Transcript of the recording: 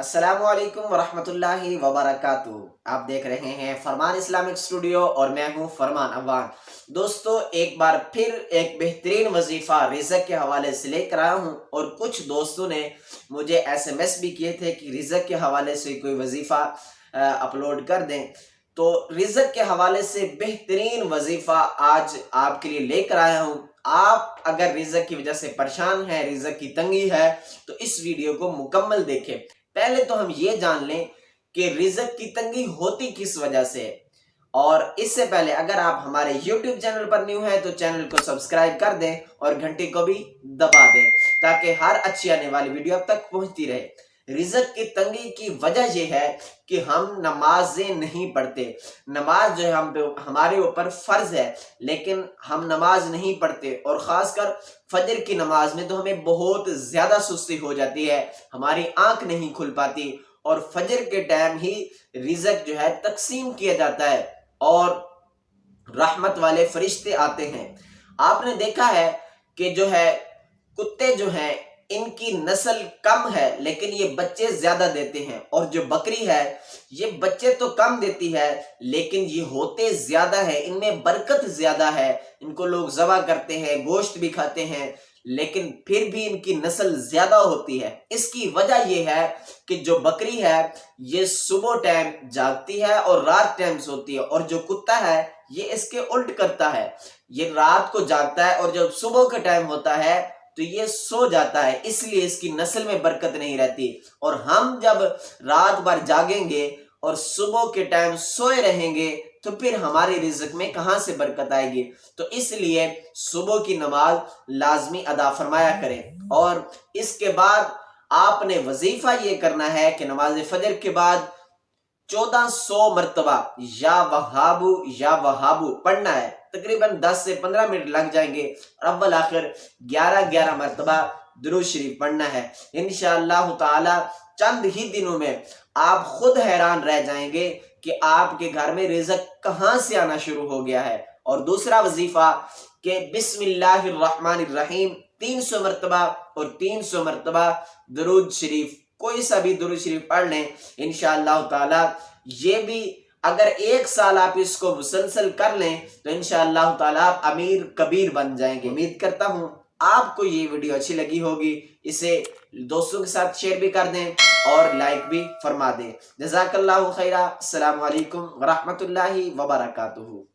अस्सलामु अलैकुम वरहमतुल्लाहि वबरकातुहू। आप देख रहे हैं फरमान इस्लामिक स्टूडियो और मैं हूं फरमान अवान। दोस्तों, एक बार फिर एक बेहतरीन वजीफ़ा रिज़्क के हवाले से लेकर आया हूं और कुछ दोस्तों ने मुझे एसएमएस भी किए थे कि रिज़्क के हवाले से कोई वजीफ़ा अपलोड कर दें। तो रिज़्क के हवाले से बेहतरीन वजीफ़ा आज आपके लिए लेकर आया हूं। आप अगर रिज़्क की वजह से परेशान हैं, रिज़्क की तंगी है, तो इस वीडियो को मुकम्मल देखें। पहले तो हम ये जान लें कि रिज़्क की तंगी होती किस वजह से है। और इससे पहले अगर आप हमारे YouTube चैनल पर न्यू हैं तो चैनल को सब्सक्राइब कर दें और घंटी को भी दबा दें ताकि हर अच्छी आने वाली वीडियो आप तक पहुंचती रहे। रिज़्क की तंगी की वजह यह है कि हम नमाजें नहीं पढ़ते। नमाज जो है हमारे ऊपर फर्ज है, लेकिन हम नमाज नहीं पढ़ते और ख़ासकर फजर की नमाज में तो हमें बहुत ज़्यादा सुस्ती हो जाती है, हमारी आंख नहीं खुल पाती और फजर के टाइम ही रिज़्क जो है तकसीम किया जाता है और रहमत वाले फरिश्ते आते हैं। आपने देखा है कि जो है कुत्ते जो हैं इनकी नस्ल कम है लेकिन ये बच्चे ज्यादा देते हैं, और जो बकरी है ये बच्चे तो कम देती है लेकिन ये होते ज्यादा है, इनमें बरकत ज्यादा है। इनको लोग ज़बह करते हैं, गोश्त भी खाते हैं, लेकिन फिर भी इनकी नस्ल ज्यादा होती है। इसकी वजह यह है कि जो बकरी है ये सुबह टाइम जागती है और रात टाइम सोती है, और जो कुत्ता है ये इसके उल्ट करता है, ये रात को जागता है और जब सुबह का टाइम होता है तो ये सो जाता है, इसलिए इसकी नस्ल में बरकत नहीं रहती। और हम जब रात भर जागेंगे और सुबह के टाइम सोए रहेंगे तो फिर हमारे रिज़्क में कहां से बरकत आएगी। तो इसलिए सुबह की नमाज लाजमी अदा फरमाया करें। और इसके बाद आपने वजीफा ये करना है कि नमाज फजर के बाद 1400 मरतबा या वहाबू पढ़ना है। तकरीबन 10 से 15 मिनट लग जाएंगे और अव्वल आखिर 11 मरतबा दुरूद शरीफ पढ़ना है। इंशाअल्लाह ताला चंद ही दिनों में आप खुद हैरान रह जाएंगे कि आपके घर में रिज़्क कहां से आना शुरू हो गया है। और दूसरा वजीफा कि बिस्मिल्लाहिर्रहमानिर्रहीम 300 मरतबा और 300 मरतबा दुरूद शरीफ, कोई सा भी दुरूद शरीफ पढ़ लें। इंशाअल्लाह ताला ये भी अगर 1 साल आप इसको मुसलसल कर लें तो इंशाअल्लाह ताला आप अमीर कबीर बन जाएंगे। उम्मीद करता हूं आपको ये वीडियो अच्छी लगी होगी। इसे दोस्तों के साथ शेयर भी कर दें और लाइक भी फरमा दें। जज़ाकल्लाहु खैरा। अस्सलामु अलैकुम वरहमतुल्लाहि वबरकातुहू।